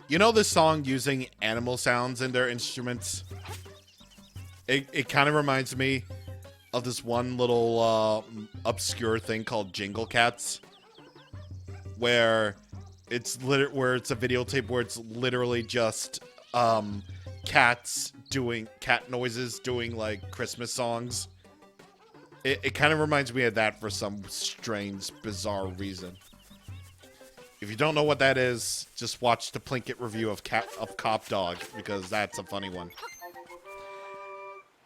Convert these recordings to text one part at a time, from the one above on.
You know this song using animal sounds in their instruments? It kind of reminds me of this one little obscure thing called Jingle Cats, where it's a videotape where it's literally just cats doing cat noises, doing like Christmas songs. It kind of reminds me of that for some strange, bizarre reason. If you don't know what that is, just watch the Plinkett review of Cop Dog, because that's a funny one.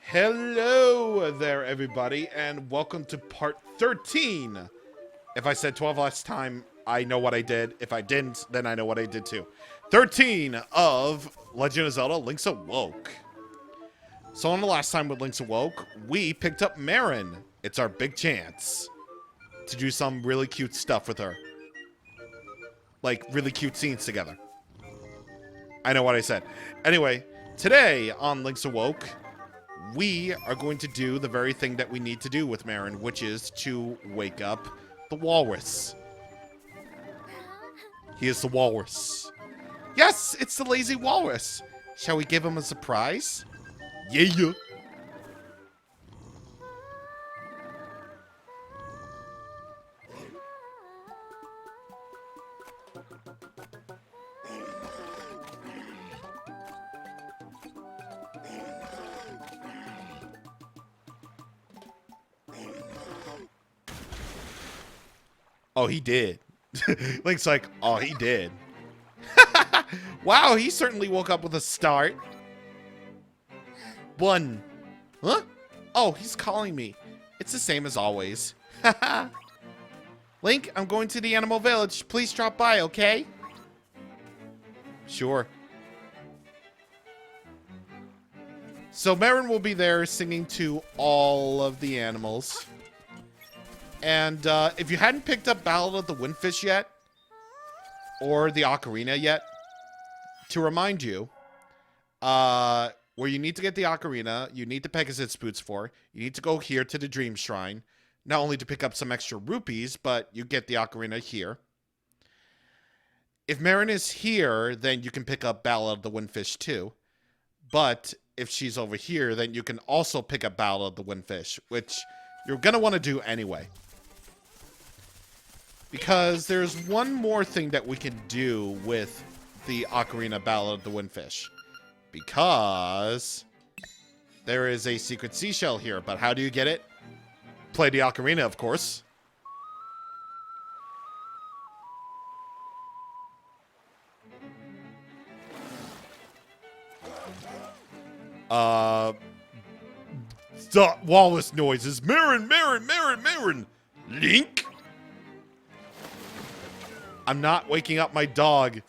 Hello there, everybody, and welcome to part 13. If I said 12 last time, I know what I did. If I didn't, then I know what I did too. 13 of Legend of Zelda Link's Awoke. So on the last time with Link's Awoke, we picked up Marin. It's our big chance to do some really cute stuff with her. Like, really cute scenes together. I know what I said. Anyway, today on Link's Awoke, we are going to do the very thing that we need to do with Marin, which is to wake up the walrus. He is the walrus. Yes, it's the lazy walrus. Shall we give him a surprise? Yeah. Oh, he did. Link's like, oh, he did. Wow, he certainly woke up with a start. One. Huh? Oh, he's calling me. It's the same as always. Link, I'm going to the animal village. Please drop by, okay? Sure. So Marin will be there singing to all of the animals. And if you hadn't picked up Ballad of the Windfish yet, or the Ocarina yet, to remind you, where you need to get the Ocarina, you need the Pegasus boots for, you need to go here to the Dream Shrine, not only to pick up some extra rupees, but you get the Ocarina here. If Marin is here, then you can pick up Ballad of the Windfish too. But if she's over here, then you can also pick up Ballad of the Windfish, which you're going to want to do anyway. Because there's one more thing that we can do with the Ocarina Ballad of the Windfish. Because there is a secret seashell here. But how do you get it? Play the Ocarina, of course. Stop walrus noises. Marin, Marin, Marin, Marin. Link? I'm not waking up my dog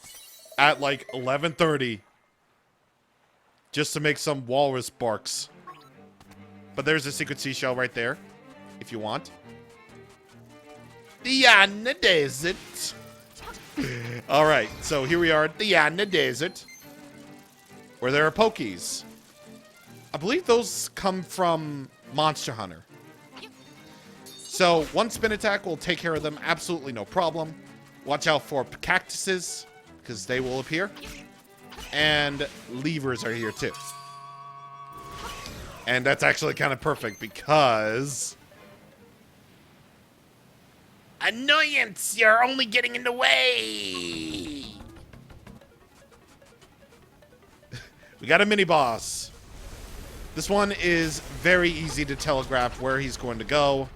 at like 11:30 just to make some walrus barks. But there's a secret seashell right there, if you want. The Yarna Desert. Alright, so here we are at the Yarna Desert, where there are Pokies. I believe those come from Monster Hunter. So one spin attack will take care of them, absolutely no problem. Watch out for cactuses, because they will appear. And levers are here too. And that's actually kind of perfect, because... Annoyance! You're only getting in the way! We got a mini-boss. This one is very easy to telegraph where he's going to go.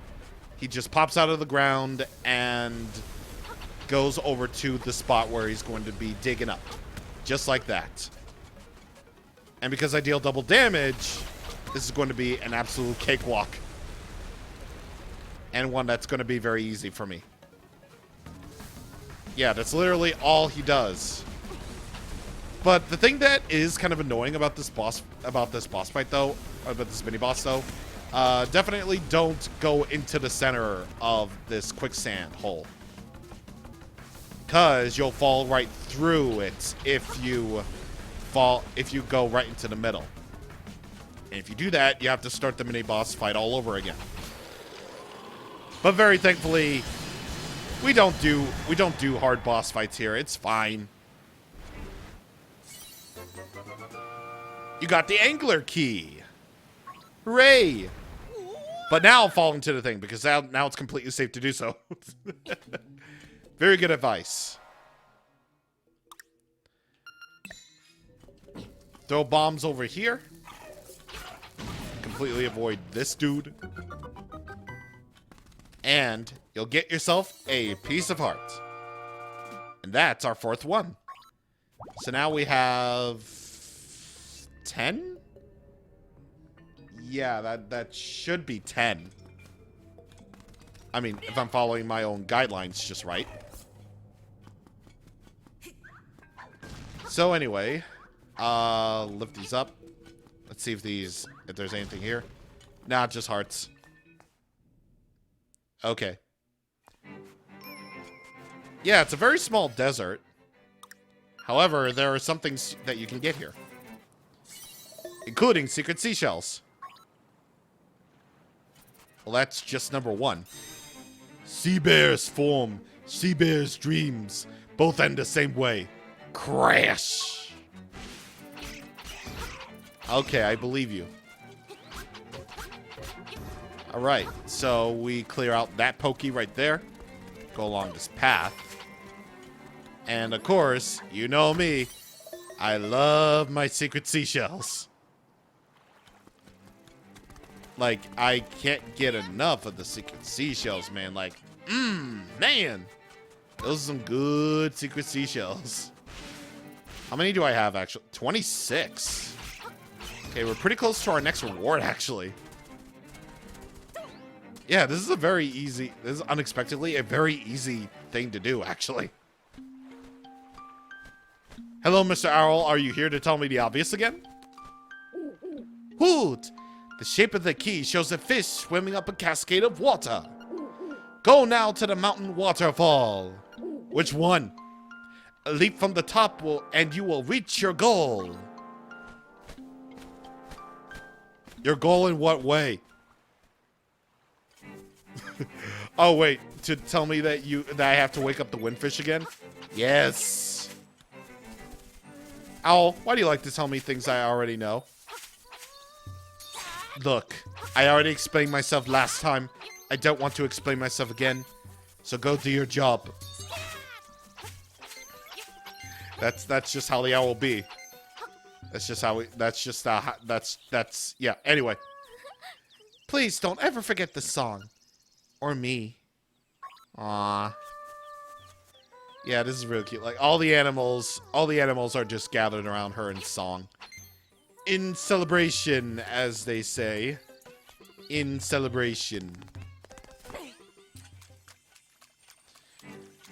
He just pops out of the ground and goes over to the spot where he's going to be digging up. Just like that. And because I deal double damage, this is going to be an absolute cakewalk. And one that's going to be very easy for me. Yeah, that's literally all he does. But the thing that is kind of annoying about this boss fight though, about this mini boss though, definitely don't go into the center of this quicksand hole. Because you'll fall right through it if you go right into the middle. And if you do that, you have to start the mini boss fight all over again. But very thankfully, we don't do hard boss fights here. It's fine. You got the angler key. Hooray! But now fall into the thing, because now it's completely safe to do so. Very good advice. Throw bombs over here. Completely avoid this dude. And you'll get yourself a piece of heart. And that's our 4th one. So now we have 10? Yeah, that should be 10. I mean, if I'm following my own guidelines just right. So anyway, lift these up. Let's see if there's anything here. Nah, just hearts. Okay. Yeah, it's a very small desert. However, there are some things that you can get here. Including secret seashells. Well, that's just number 1. Sea bears form. Sea bears dreams. Both end the same way. Crash. Okay, I believe you. Alright, so we clear out that pokey right there. Go along this path. And of course, you know me. I love my secret seashells. Like, I can't get enough of the secret seashells, man. Like, man. Those are some good secret seashells. How many do I have, actually? 26. Okay, we're pretty close to our next reward, actually. Yeah, this is this is unexpectedly a very easy thing to do, actually. Hello, Mr. Owl. Are you here to tell me the obvious again? Hoot! The shape of the key shows a fish swimming up a cascade of water. Go now to the mountain waterfall. Which one? A leap from the top and you will reach your goal. Your goal in what way? Oh wait, to tell me that I have to wake up the windfish again? Yes. Owl, why do you like to tell me things I already know? Look, I already explained myself last time. I don't want to explain myself again. So go do your job. That's just how the owl will be. That's just how yeah. Anyway. Please don't ever forget the song. Or me. Aww. Yeah, this is really cute. Like, all the animals are just gathered around her in song. In celebration, as they say. In celebration.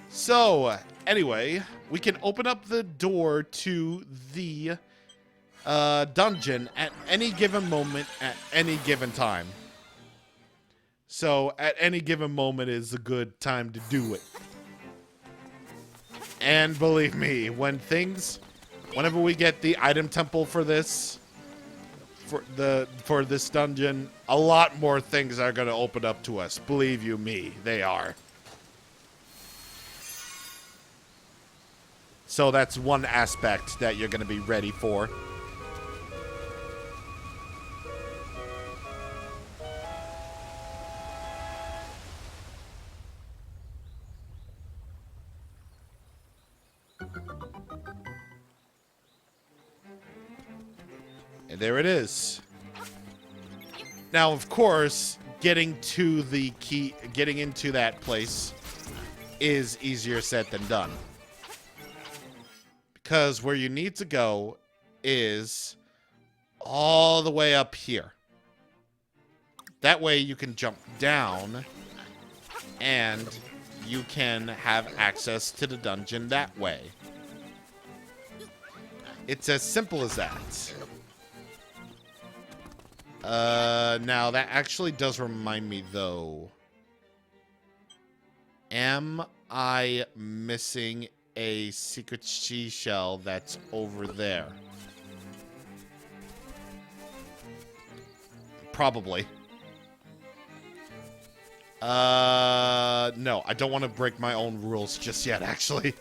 So, anyway, we can open up the door to the dungeon at any given moment, at any given time. So, at any given moment is a good time to do it. And believe me, whenever we get the item temple for this, for this dungeon, a lot more things are going to open up to us. Believe you me, they are. So that's one aspect that you're going to be ready for. And there it is. Now, of course, getting into that place is easier said than done. Because where you need to go is all the way up here. That way you can jump down and you can have access to the dungeon that way. It's as simple as that. Now that actually does remind me though. Am I missing a secret seashell that's over there? Probably. No, I don't want to break my own rules just yet, actually.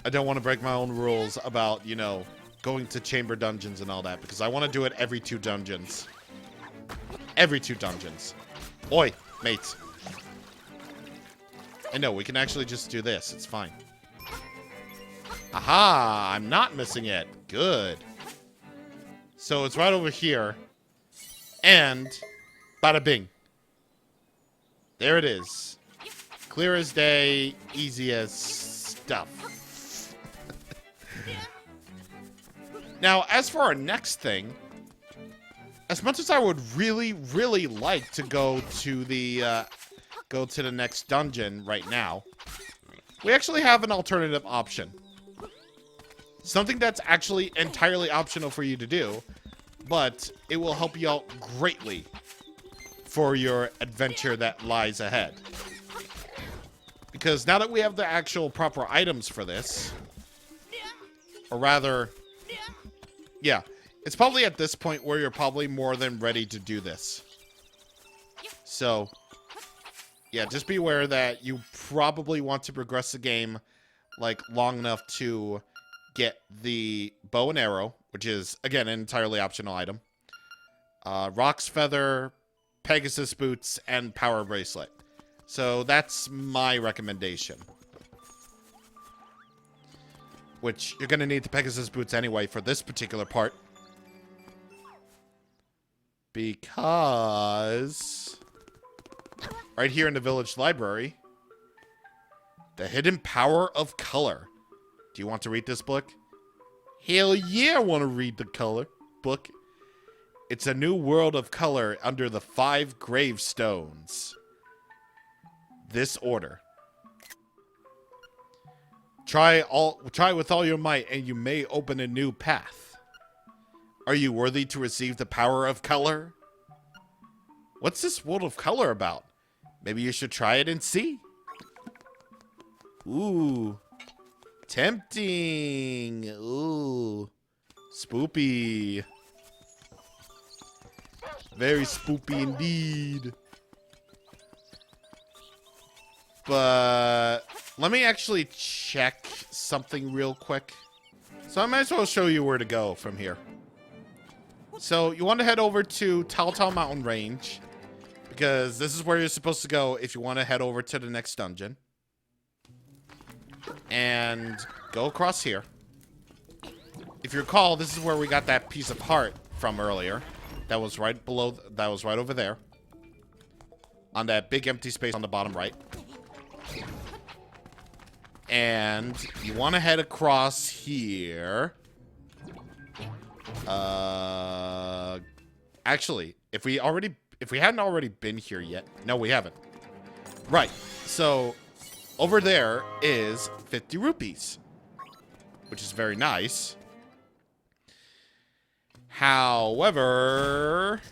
I don't want to break my own rules about, you know, going to chamber dungeons and all that, because I want to do it every 2 dungeons. Every 2 dungeons. Oi, mates. I know, we can actually just do this. It's fine. Aha! I'm not missing it. Good. So it's right over here. And bada bing. There it is. Clear as day, easy as stuff. Now, as for our next thing, as much as I would really, really like to go to the next dungeon right now, we actually have an alternative option. Something that's actually entirely optional for you to do, but it will help you out greatly for your adventure that lies ahead. Because now that we have the actual proper items for this, or rather, yeah, it's probably at this point where you're probably more than ready to do this. So, yeah, just be aware that you probably want to progress the game, like, long enough to get the bow and arrow, which is, again, an entirely optional item. Rock's Feather, Pegasus Boots, and Power Bracelet. So that's my recommendation. Which, you're going to need the Pegasus Boots anyway for this particular part. Because right here in the village library, The Hidden Power of Color. Do you want to read this book? Hell yeah, I want to read the book. It's a new world of color under the 5 gravestones. This order. Try with all your might, and you may open a new path. Are you worthy to receive the power of color? What's this world of color about? Maybe you should try it and see. Ooh. Tempting. Ooh. Spoopy. Very spoopy indeed. But let me actually check something real quick. So I might as well show you where to go from here. So you want to head over to Tal Tal Mountain Range, because this is where you're supposed to go if you want to head over to the next dungeon. And go across here. If you recall, this is where we got that piece of heart from earlier. That was right below, that was right over there. On that big empty space on the bottom right. And you want to head across here. Actually, if we hadn't already been here yet. No, we haven't. Right. So, over there is 50 rupees. Which is very nice. However,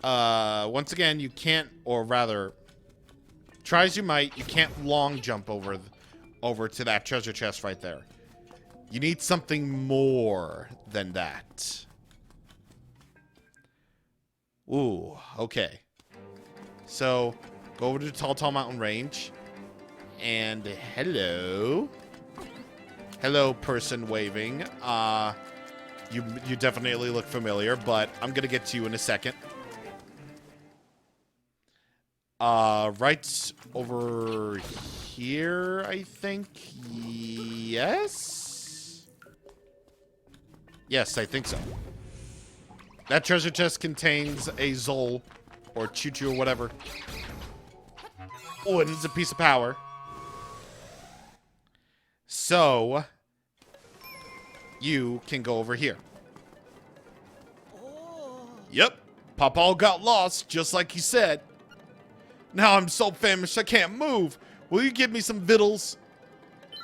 once again, you can't, or rather, try as you might, you can't long jump over to that treasure chest right there. You need something more than that. Ooh, okay. So, go over to Tal Tal Mountain Range. And hello. Hello, person waving. You definitely look familiar, but I'm gonna get to you in a second. Right over here, I think. Yes? Yes, I think so. That treasure chest contains a Zol, or Choo-Choo, or whatever. Oh, and it's a piece of power. So, you can go over here. Yep, Papa got lost, just like he said. Now I'm so famished I can't move. Will you give me some vittles?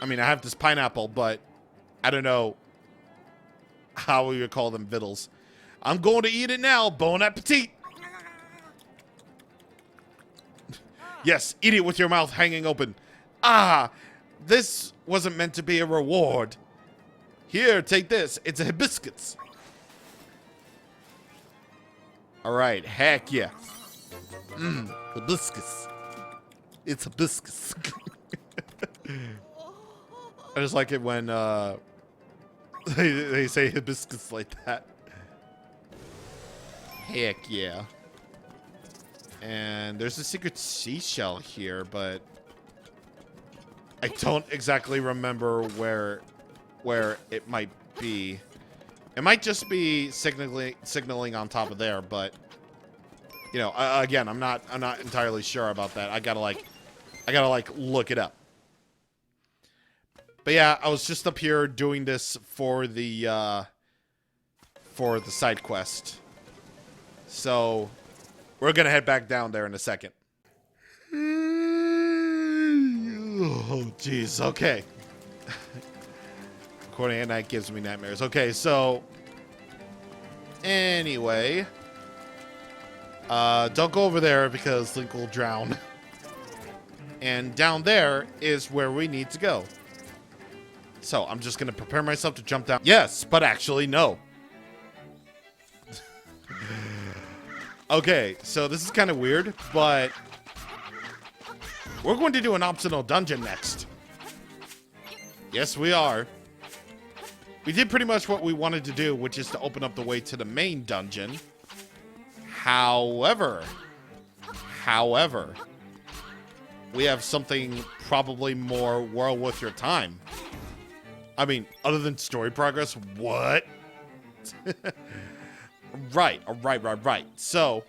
I mean, I have this pineapple, but I don't know how you call them vittles. I'm going to eat it now. Bon appetit. Yes, eat it with your mouth hanging open. Ah, this wasn't meant to be a reward. Here, take this. It's a hibiscus. All right, heck yeah. Hibiscus. It's hibiscus. I just like it when they say hibiscus like that. Heck yeah. And there's a secret seashell here, but I don't exactly remember where it might be. It might just be signaling on top of there, but you know, again, I'm not entirely sure about that. I gotta look it up. But yeah, I was just up here doing this for the side quest. So we're gonna head back down there in a second. Oh, jeez. Okay. Recording at night gives me nightmares. Okay, so anyway, don't go over there because Link will drown. And down there is where we need to go. So I'm just gonna prepare myself to jump down. Yes, but actually no. Okay, so this is kind of weird, but we're going to do an optional dungeon next. Yes, we are. We did pretty much what we wanted to do, which is to open up the way to the main dungeon. However, we have something probably more well worth your time. I mean, other than story progress, what? Right. So,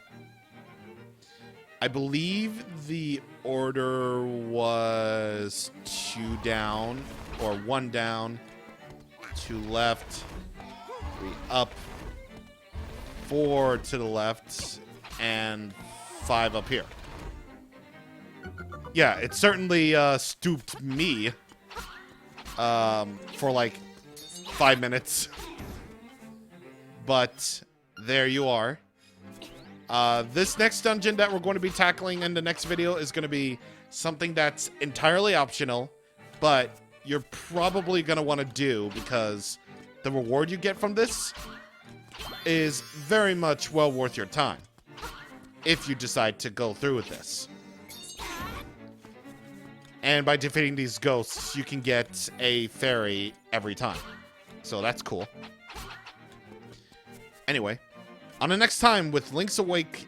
I believe the order was 2 down, or 1 down, 2 left, 3 up, 4 to the left, and 5 up here. Yeah, it certainly stooped me for like 5 minutes. But there you are. This next dungeon that we're going to be tackling in the next video is going to be something that's entirely optional, but you're probably going to want to do because the reward you get from this is very much well worth your time if you decide to go through with this. And by defeating these ghosts, you can get a fairy every time. So that's cool. Anyway, on the next time with Link's Awoke,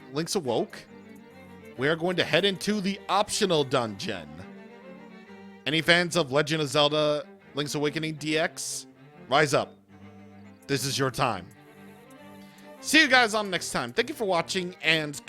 we are going to head into the optional dungeon. Any fans of Legend of Zelda Link's Awakening DX? Rise up. This is your time. See you guys on next time. Thank you for watching, and